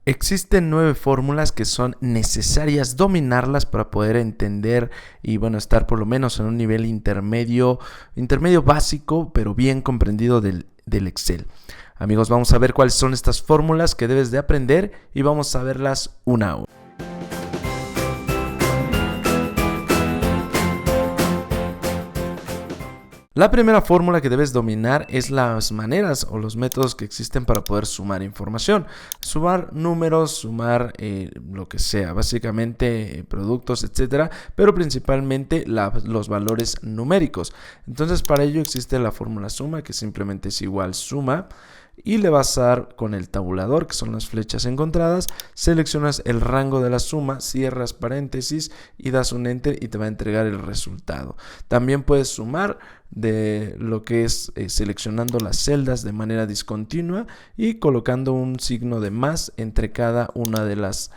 Existen 9 fórmulas que son necesarias dominarlas para poder entender y estar por lo menos en un nivel intermedio básico, pero bien comprendido del Excel. Amigos, vamos a ver cuáles son estas fórmulas que debes de aprender y vamos a verlas una a una. La primera fórmula que debes dominar es las maneras o los métodos que existen para poder sumar información. Sumar números, sumar lo que sea, básicamente productos, etcétera, pero principalmente los valores numéricos. Entonces, para ello existe la fórmula suma, que simplemente es igual suma. Y le vas a dar con el tabulador, que son las flechas encontradas, seleccionas el rango de la suma, cierras paréntesis y das un enter y te va a entregar el resultado. También puedes sumar de lo que es seleccionando las celdas de manera discontinua y colocando un signo de más entre cada una de las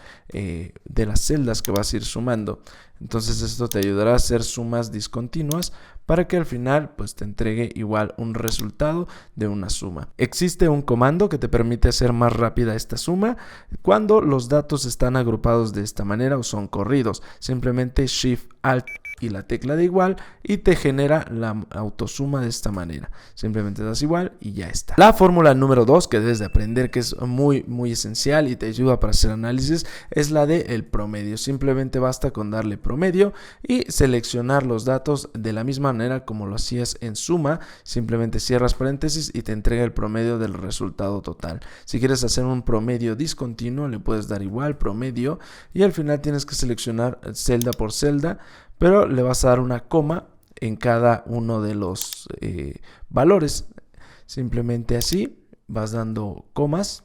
celdas que vas a ir sumando. Entonces esto te ayudará a hacer sumas discontinuas para que al final pues te entregue igual un resultado de una suma. Existe un comando que te permite hacer más rápida esta suma cuando los datos están agrupados de esta manera o son corridos. Simplemente Shift Alt y la tecla de igual y te genera la autosuma de esta manera. Simplemente das igual y ya está. La fórmula número 2 que debes de aprender, que es muy esencial y te ayuda para hacer análisis, es la de el promedio. Simplemente basta con darle promedio y seleccionar los datos de la misma manera como lo hacías en suma. Simplemente cierras paréntesis y te entrega el promedio del resultado total. Si quieres hacer un promedio discontinuo, le puedes dar igual promedio y al final tienes que seleccionar celda por celda, pero le vas a dar una coma en cada uno de los valores. Simplemente así vas dando comas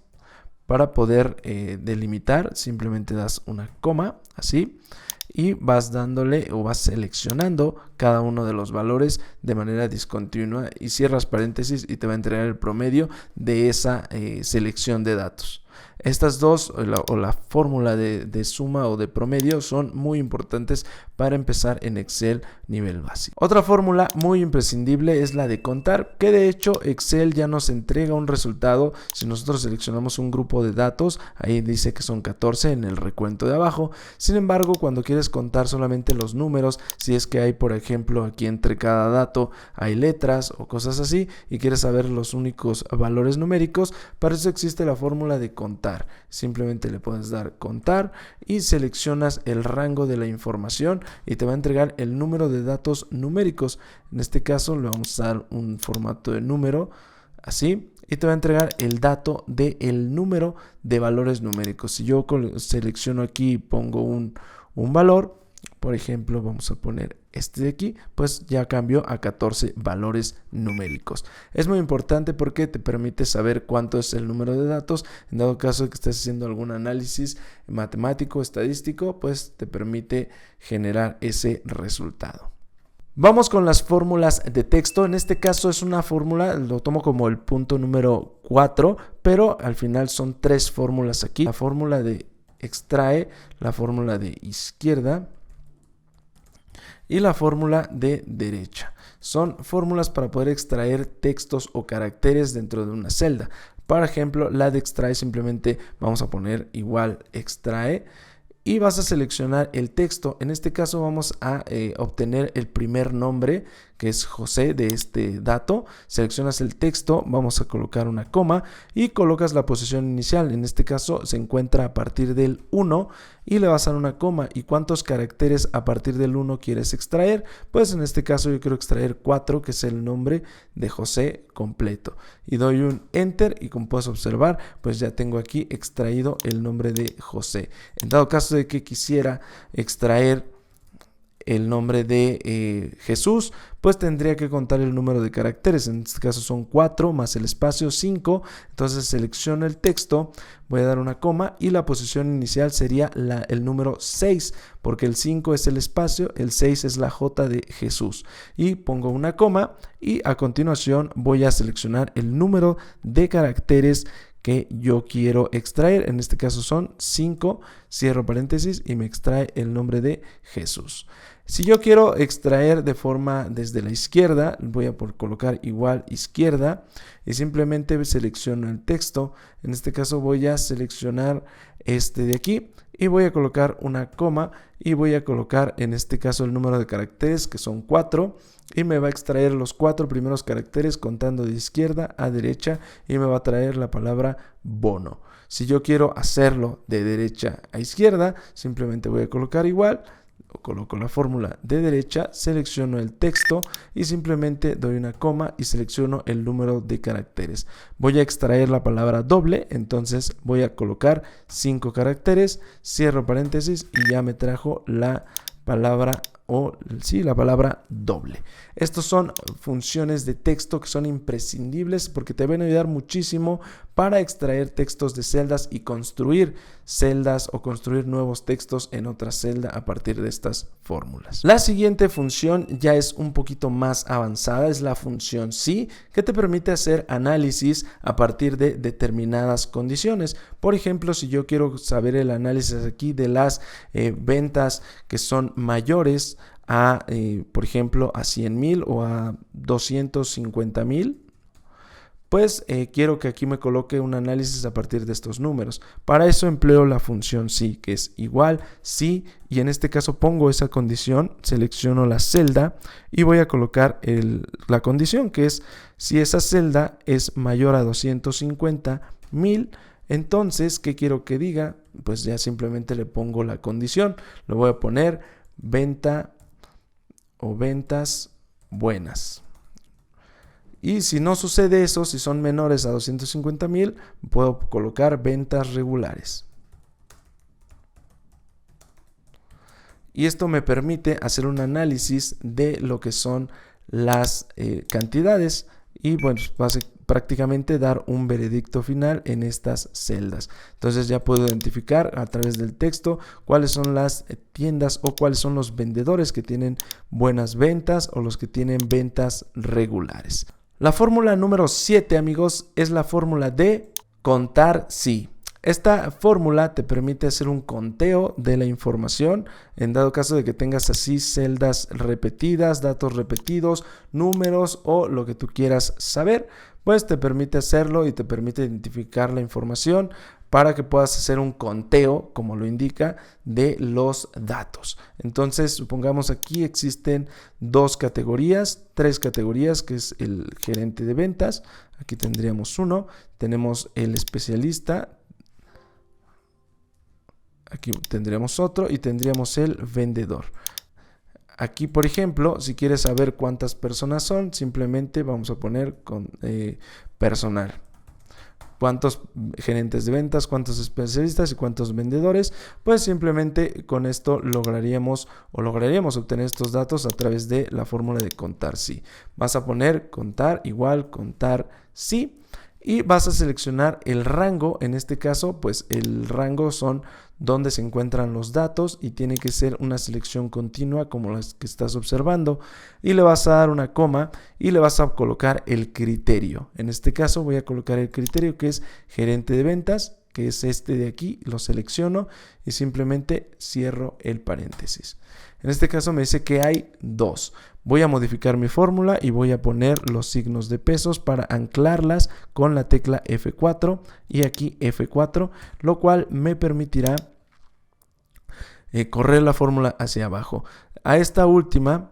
para poder delimitar. Simplemente das una coma así y vas dándole o vas seleccionando cada uno de los valores de manera discontinua y cierras paréntesis y te va a entregar el promedio de esa selección de datos. Estas dos, o la fórmula de suma o de promedio, son muy importantes para empezar en Excel nivel básico. Otra fórmula muy imprescindible es la de contar, que de hecho Excel ya nos entrega un resultado. Si nosotros seleccionamos un grupo de datos, ahí dice que son 14 en el recuento de abajo. Sin embargo, cuando quieres contar solamente los números, si es que hay, por ejemplo, aquí entre cada dato hay letras o cosas así y quieres saber los únicos valores numéricos, para eso existe la fórmula de contar. Simplemente le puedes dar contar y seleccionas el rango de la información y te va a entregar el número de datos numéricos. En este caso le vamos a dar un formato de número así y te va a entregar el dato del número de valores numéricos. Si yo selecciono aquí y pongo un valor, por ejemplo, vamos a poner este de aquí, pues ya cambió a 14 valores numéricos. Es muy importante porque te permite saber cuánto es el número de datos. En dado caso que estés haciendo algún análisis matemático, estadístico, pues te permite generar ese resultado. Vamos con las fórmulas de texto. En este caso es una fórmula, lo tomo como el punto número 4, pero al final son 3 fórmulas aquí. La fórmula de extrae, la fórmula de izquierda y la fórmula de derecha. Son fórmulas para poder extraer textos o caracteres dentro de una celda. Por ejemplo, la de extrae, simplemente vamos a poner igual extrae y vas a seleccionar el texto. En este caso vamos a obtener el primer nombre, que es José, de este dato. Seleccionas el texto, vamos a colocar una coma y colocas la posición inicial. En este caso se encuentra a partir del 1 y le vas a dar una coma. ¿Y cuántos caracteres a partir del 1 quieres extraer? Pues en este caso yo quiero extraer 4, que es el nombre de José completo. Y doy un enter y como puedes observar, pues ya tengo aquí extraído el nombre de José. En dado caso de que quisiera extraer el nombre de Jesús, pues tendría que contar el número de caracteres. En este caso son 4 más el espacio 5. Entonces selecciono el texto, voy a dar una coma y la posición inicial sería el número 6, porque el 5 es el espacio, el 6 es la J de Jesús. Y pongo una coma y a continuación voy a seleccionar el número de caracteres que yo quiero extraer. En este caso son 5, cierro paréntesis y me extrae el nombre de Jesús. Si yo quiero extraer de forma desde la izquierda, voy a colocar igual izquierda y simplemente selecciono el texto. En este caso voy a seleccionar este de aquí y voy a colocar una coma y voy a colocar en este caso el número de caracteres, que son 4, y me va a extraer los 4 primeros caracteres contando de izquierda a derecha y me va a traer la palabra bono. Si yo quiero hacerlo de derecha a izquierda, simplemente voy a colocar igual, coloco la fórmula de derecha, selecciono el texto y simplemente doy una coma y selecciono el número de caracteres. Voy a extraer la palabra doble, entonces voy a colocar 5 caracteres, cierro paréntesis y ya me trajo la palabra la palabra doble. Estos son funciones de texto que son imprescindibles porque te van a ayudar muchísimo para extraer textos de celdas y construir celdas o construir nuevos textos en otra celda a partir de estas fórmulas. La siguiente función ya es un poquito más avanzada, es la función sí, que te permite hacer análisis a partir de determinadas condiciones. Por ejemplo, si yo quiero saber el análisis aquí de las ventas que son mayores a, por ejemplo, a 100,000 o a 250,000, pues quiero que aquí me coloque un análisis a partir de estos números. Para eso empleo la función sí, que es igual sí, y en este caso pongo esa condición, selecciono la celda y voy a colocar la condición, que es si esa celda es mayor a 250,000, entonces, ¿qué quiero que diga? Pues ya simplemente le pongo la condición, lo voy a poner venta o ventas buenas. Y si no sucede eso, si son menores a 250,000, puedo colocar ventas regulares. Y esto me permite hacer un análisis de lo que son las cantidades y bueno, prácticamente dar un veredicto final en estas celdas. Entonces ya puedo identificar a través del texto cuáles son las tiendas o cuáles son los vendedores que tienen buenas ventas o los que tienen ventas regulares. La fórmula número 7, amigos, es la fórmula de contar sí. Esta fórmula te permite hacer un conteo de la información en dado caso de que tengas así celdas repetidas, datos repetidos, números o lo que tú quieras saber, pues te permite hacerlo y te permite identificar la información para que puedas hacer un conteo, como lo indica, de los datos. Entonces, supongamos aquí existen 2 categorías, 3 categorías, que es el gerente de ventas. Aquí tendríamos uno, tenemos el especialista, aquí tendríamos otro y tendríamos el vendedor. Aquí, por ejemplo, si quieres saber cuántas personas son, simplemente vamos a poner personal. Cuántos gerentes de ventas, cuántos especialistas y cuántos vendedores, pues simplemente con esto lograríamos obtener estos datos a través de la fórmula de contar sí. Vas a poner contar igual contar sí y vas a seleccionar el rango. En este caso, pues el rango son donde se encuentran los datos y tiene que ser una selección continua como las que estás observando, y le vas a dar una coma y le vas a colocar el criterio. En este caso voy a colocar el criterio que es gerente de ventas, que es este de aquí, lo selecciono y simplemente cierro el paréntesis. En este caso me dice que hay 2. Voy a modificar mi fórmula y voy a poner los signos de pesos para anclarlas con la tecla F4 y aquí F4, lo cual me permitirá correr la fórmula hacia abajo. A esta última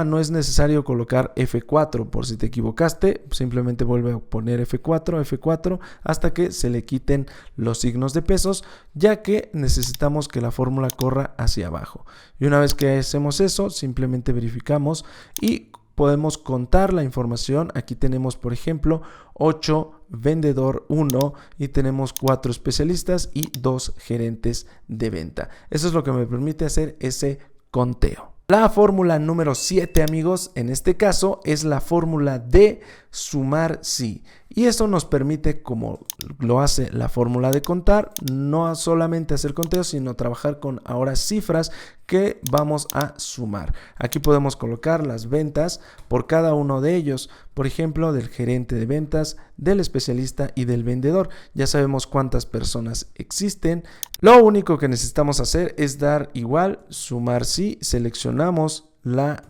no es necesario colocar F4 por si te equivocaste, simplemente vuelve a poner F4 hasta que se le quiten los signos de pesos, ya que necesitamos que la fórmula corra hacia abajo. Y una vez que hacemos eso, simplemente verificamos y podemos contar la información. Aquí tenemos, por ejemplo, 8 vendedor 1 y tenemos 4 especialistas y 2 gerentes de venta. Eso es lo que me permite hacer ese conteo. La fórmula número 7, amigos, en este caso es la fórmula de sumar sí. Y eso nos permite, como lo hace la fórmula de contar, no solamente hacer conteos, sino trabajar con ahora cifras que vamos a sumar. Aquí podemos colocar las ventas por cada uno de ellos, por ejemplo, del gerente de ventas, del especialista y del vendedor. Ya sabemos cuántas personas existen. Lo único que necesitamos hacer es dar igual, sumar sí, seleccionamos la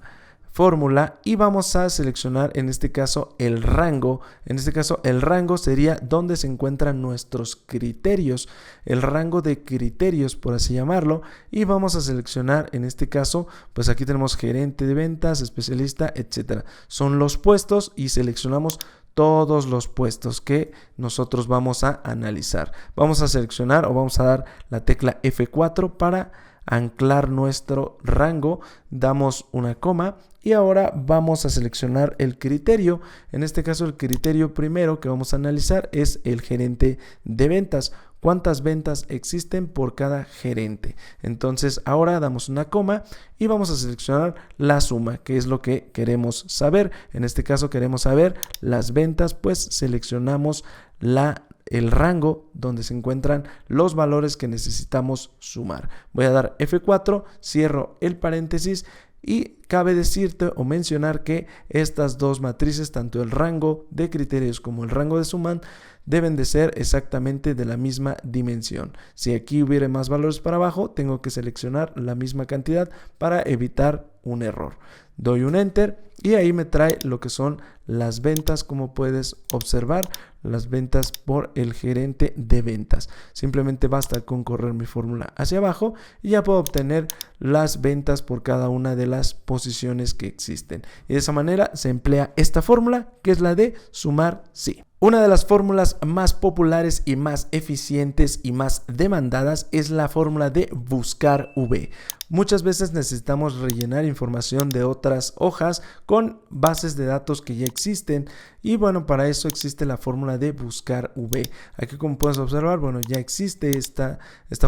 fórmula y vamos a seleccionar en este caso el rango. En este caso el rango sería donde se encuentran nuestros criterios, el rango de criterios por así llamarlo, y vamos a seleccionar en este caso, pues aquí tenemos gerente de ventas, especialista, etcétera. Son los puestos y seleccionamos todos los puestos que nosotros vamos a analizar. Vamos a seleccionar o vamos a dar la tecla F4 para anclar nuestro rango, damos una coma y ahora vamos a seleccionar el criterio. En este caso el criterio primero que vamos a analizar es el gerente de ventas. ¿Cuántas ventas existen por cada gerente? Entonces ahora damos una coma y vamos a seleccionar la suma, que es lo que queremos saber. En este caso queremos saber las ventas, pues seleccionamos el rango donde se encuentran los valores que necesitamos sumar. Voy a dar F4, cierro el paréntesis y cabe decirte o mencionar que estas dos matrices, tanto el rango de criterios como el rango de suma, deben de ser exactamente de la misma dimensión. Si aquí hubiera más valores para abajo, tengo que seleccionar la misma cantidad para evitar un error. Doy un enter y ahí me trae lo que son las ventas, como puedes observar, las ventas por el gerente de ventas. Simplemente basta con correr mi fórmula hacia abajo y ya puedo obtener las ventas por cada una de las posiciones que existen. Y de esa manera se emplea esta fórmula, que es la de sumar sí. Una de las fórmulas más populares y más eficientes y más demandadas es la fórmula de buscar V. Muchas veces necesitamos rellenar información de otras hojas con bases de datos que ya existen y bueno, para eso existe la fórmula de buscar V. Aquí, como puedes observar, bueno, ya existe esta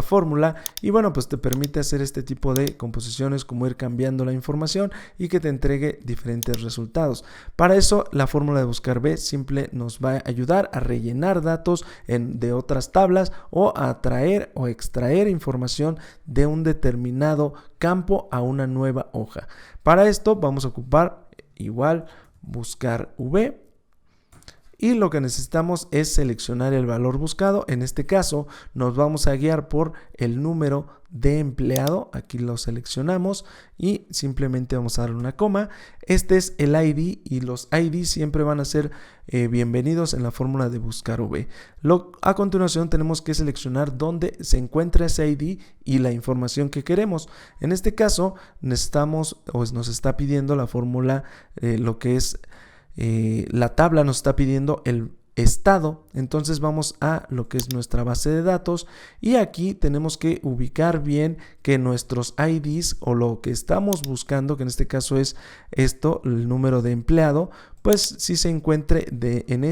fórmula y bueno, pues te permite hacer este tipo de composiciones, como ir cambiando la información y que te entregue diferentes resultados. Para eso la fórmula de buscar V simple nos va a ayudar a rellenar datos de otras tablas o a traer o extraer información de un determinado campo a una nueva hoja. Para esto vamos a ocupar igual buscar V y lo que necesitamos es seleccionar el valor buscado. En este caso nos vamos a guiar por el número de empleado. Aquí lo seleccionamos y simplemente vamos a darle una coma. Este es el ID y los ID siempre van a ser bienvenidos en la fórmula de buscar V. A continuación tenemos que seleccionar dónde se encuentra ese ID y la información que queremos. En este caso necesitamos o nos está pidiendo la fórmula, lo que es la tabla nos está pidiendo el estado. Entonces vamos a lo que es nuestra base de datos y aquí tenemos que ubicar bien que nuestros IDs o lo que estamos buscando, que en este caso es esto, el número de empleado, pues si se encuentre en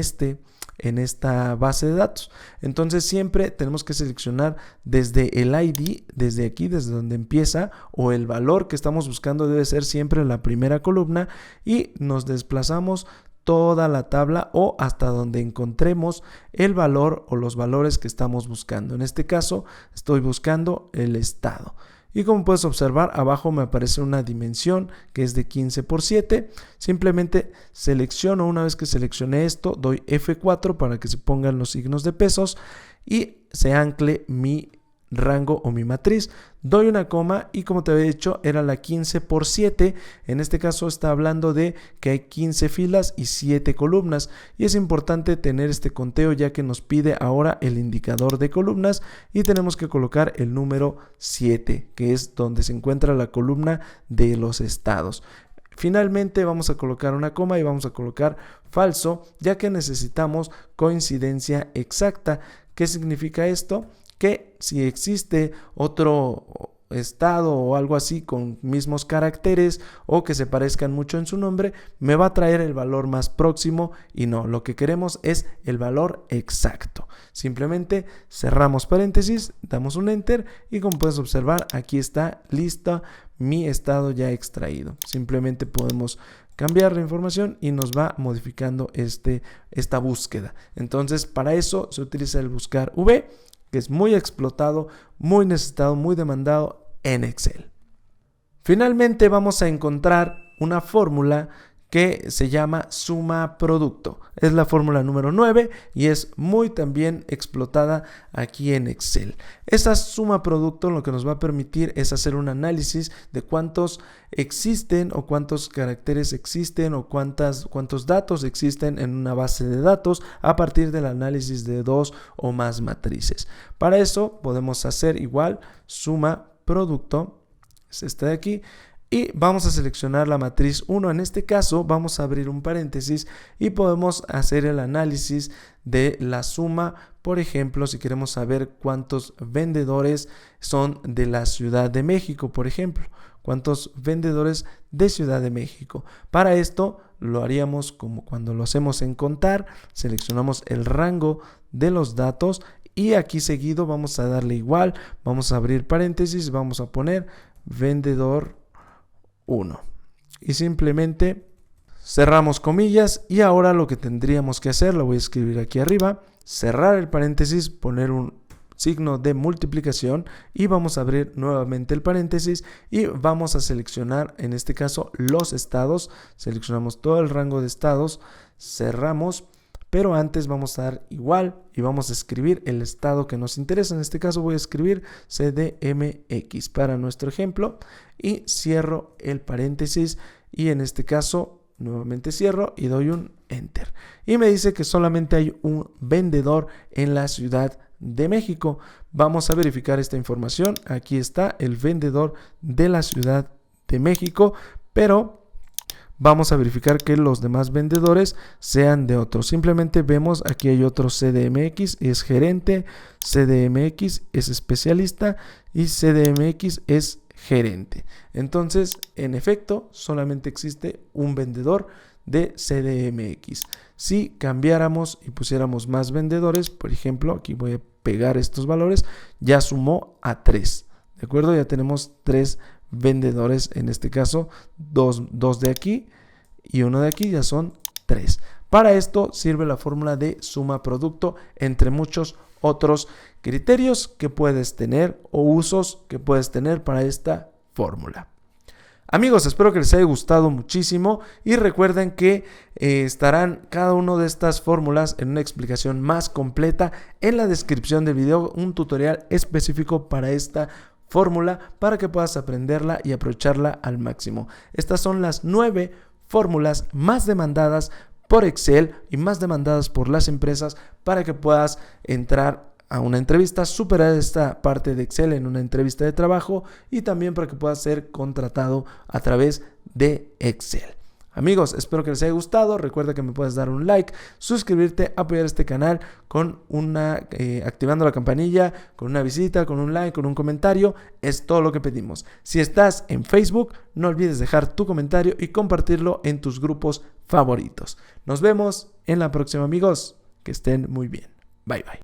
esta base de datos. Entonces siempre tenemos que seleccionar desde el ID, desde aquí, desde donde empieza, o el valor que estamos buscando debe ser siempre la primera columna y nos desplazamos toda la tabla o hasta donde encontremos el valor o los valores que estamos buscando. En este caso estoy buscando el estado. Y como puedes observar, abajo me aparece una dimensión que es de 15 por 7. Simplemente selecciono, una vez que seleccioné esto, doy F4 para que se pongan los signos de pesos y se ancle mi rango o mi matriz. Doy una coma y como te había dicho era la 15 por 7. En este caso está hablando de que hay 15 filas y 7 columnas y es importante tener este conteo ya que nos pide ahora el indicador de columnas y tenemos que colocar el número 7, que es donde se encuentra la columna de los estados. Finalmente vamos a colocar una coma y vamos a colocar falso, ya que necesitamos coincidencia exacta. ¿Qué significa esto? Que si existe otro estado o algo así con mismos caracteres o que se parezcan mucho en su nombre, me va a traer el valor más próximo y no, lo que queremos es el valor exacto. Simplemente cerramos paréntesis, damos un enter y como puedes observar aquí está lista mi estado ya extraído. Simplemente podemos cambiar la información y nos va modificando esta búsqueda. Entonces para eso se utiliza el buscar V, que es muy explotado, muy necesitado, muy demandado en Excel. Finalmente vamos a encontrar una fórmula que se llama suma producto. Es la fórmula número 9 y es muy también explotada aquí en Excel. Esta suma producto lo que nos va a permitir es hacer un análisis de cuántos existen o cuántos caracteres existen o cuántos datos existen en una base de datos a partir del análisis de 2 o más matrices. Para eso podemos hacer igual suma producto, es esta de aquí, y vamos a seleccionar la matriz 1. En este caso vamos a abrir un paréntesis y podemos hacer el análisis de la suma. Por ejemplo, si queremos saber cuántos vendedores son de la Ciudad de México, por ejemplo, cuántos vendedores de Ciudad de México. Para esto lo haríamos como cuando lo hacemos en contar, seleccionamos el rango de los datos y aquí seguido vamos a darle igual, vamos a abrir paréntesis, vamos a poner vendedor 1 y simplemente cerramos comillas. Y ahora lo que tendríamos que hacer, lo voy a escribir aquí arriba, cerrar el paréntesis, poner un signo de multiplicación y vamos a abrir nuevamente el paréntesis y vamos a seleccionar en este caso los estados, seleccionamos todo el rango de estados, cerramos, pero antes vamos a dar igual y vamos a escribir el estado que nos interesa. En este caso voy a escribir CDMX para nuestro ejemplo y cierro el paréntesis y en este caso nuevamente cierro y doy un enter. Y me dice que solamente hay un vendedor en la Ciudad de México. Vamos a verificar esta información. Aquí está el vendedor de la Ciudad de México, pero vamos a verificar que los demás vendedores sean de otros. Simplemente vemos aquí hay otro CDMX, es gerente, CDMX es especialista y CDMX es gerente. Entonces, en efecto, solamente existe un vendedor de CDMX. Si cambiáramos y pusiéramos más vendedores, por ejemplo, aquí voy a pegar estos valores, ya sumó a 3. ¿De acuerdo? Ya tenemos 3 vendedores, en este caso 2 de aquí y 1 de aquí, ya son 3. Para esto sirve la fórmula de suma producto, entre muchos otros criterios que puedes tener o usos que puedes tener para esta fórmula. Amigos, espero que les haya gustado muchísimo y recuerden que estarán cada una de estas fórmulas en una explicación más completa en la descripción del video, un tutorial específico para esta fórmula para que puedas aprenderla y aprovecharla al máximo. Estas son las 9 fórmulas más demandadas por Excel y más demandadas por las empresas para que puedas entrar a una entrevista, superar esta parte de Excel en una entrevista de trabajo y también para que puedas ser contratado a través de Excel. Amigos, espero que les haya gustado. Recuerda que me puedes dar un like, suscribirte, apoyar este canal con activando la campanilla, con una visita, con un like, con un comentario. Es todo lo que pedimos. Si estás en Facebook, no olvides dejar tu comentario y compartirlo en tus grupos favoritos. Nos vemos en la próxima, amigos. Que estén muy bien. Bye, bye.